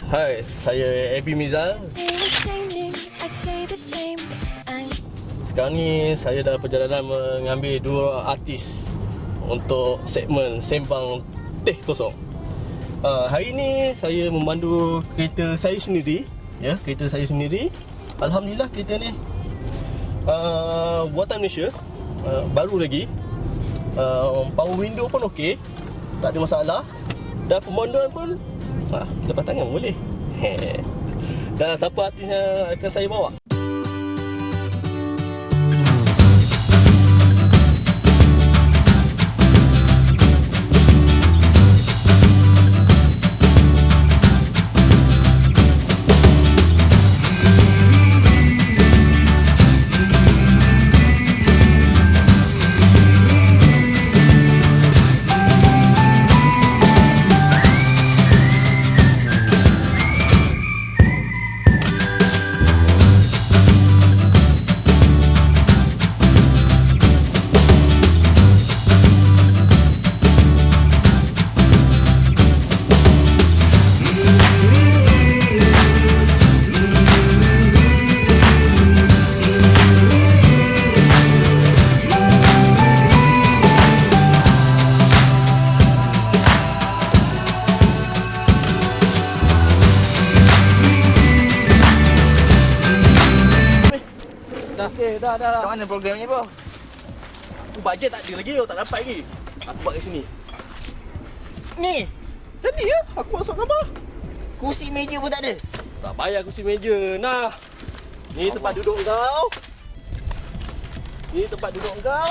Hai, saya Abby Mizal. Sekarang ni saya dalam perjalanan mengambil dua artis untuk segmen Sembang Teh Kosong. Hari ni saya memandu kereta saya sendiri. Ya, kereta saya sendiri. Alhamdulillah kereta ni buatan Malaysia, baru lagi. Power window pun okey, tak ada masalah. Dan pemanduan pun lepas tangan boleh. Dan siapa artis yang akan saya bawa? Dah. Macam mana programnya bro? Aku bajet tak ada lagi, tak dapat lagi. Aku buat kat sini. Ni, Tadi ya, aku masuk gambar. kursi meja pun tak ada. Tak payah kursi meja. Nah, ni tempat duduk kau. Ni tempat duduk kau.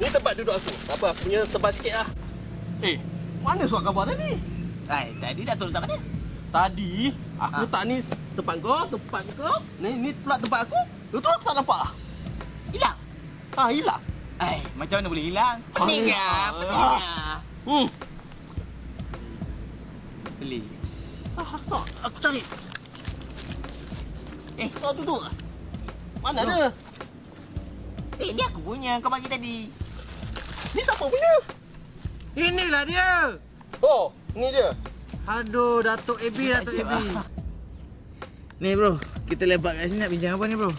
Ni tempat duduk aku. Tak apa, aku punya tebal sikit lah. Mana surat khabar tadi? Tadi dah turun tak mana? Tadi, aku tak ni tempat kau. Ni pula tempat aku. Betul aku tak nampak lah. Hilang. Hilang. Macam mana boleh hilang? Pening lah. Pelik. Aku cari. Kau duduk lah. Mana ada? Ni aku punya kau bagi tadi. Ni siapa punya? Inilah dia. Oh, ni dia. Aduh, Datuk Abby. Ni bro, kita lepak kat sini nak bincang apa ni bro?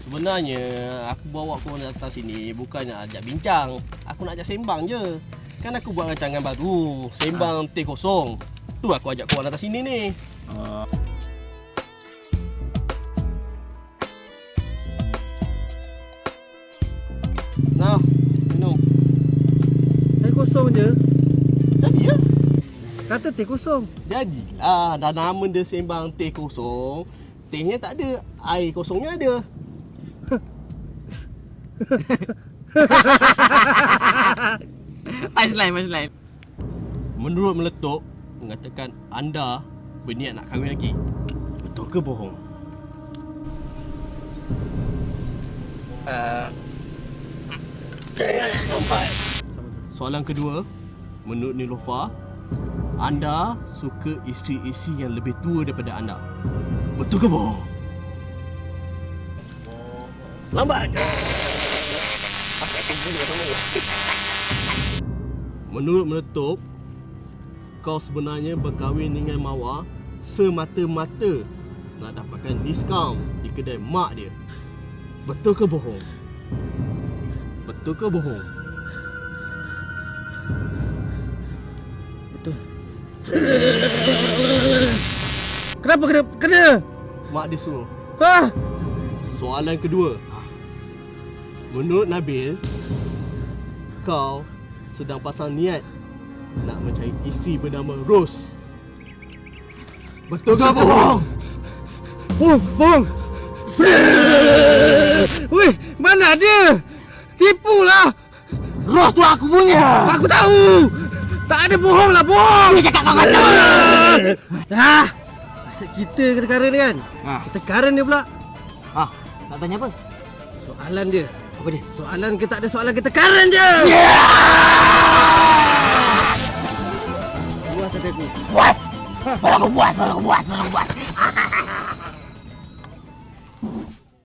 Sebenarnya aku bawa kau datang sini bukannya ajak bincang. Aku nak ajak sembang je. Kan aku buat rancangan baru, Sembang Teh Kosong. Tu aku ajak kau datang sini ni. Nah, minum. Teh kosong je. Jadi ya. Kata teh kosong. Jadilah, dah nama dia Sembang Teh Kosong. Tehnya tak ada, air kosongnya ada. Punchline. Menurut meletup mengatakan anda berniat nak kahwin lagi. Betul ke bohong? Soalan kedua, menurut Nilofa, anda suka isteri-isteri yang lebih tua daripada anda. Betul ke bohong? Lambat. Menurut meletup, kau sebenarnya berkahwin dengan Mawar semata-mata nak dapatkan diskaun di kedai mak dia. Betul ke bohong? Betul ke bohong? Betul. Kenapa kena? Mak dia suruh. Soalan kedua. Menurut Nabil, kau sedang pasang niat nak mencari isteri bernama Rose. Betul ke bohong? Bohong. Weh, mana dia? Tipulah. Rose tu aku punya. Aku tahu. Tak ada bohong lah, bohong. Dia cakap kau kacau. Asyik kita kena karen dia kan? Kita karen dia pula. Tak tanya apa? Soalan dia. Apa dia? Soalan ke tak ada soalan, kita karen je. Puas tak aku? Puas. Baru aku puas.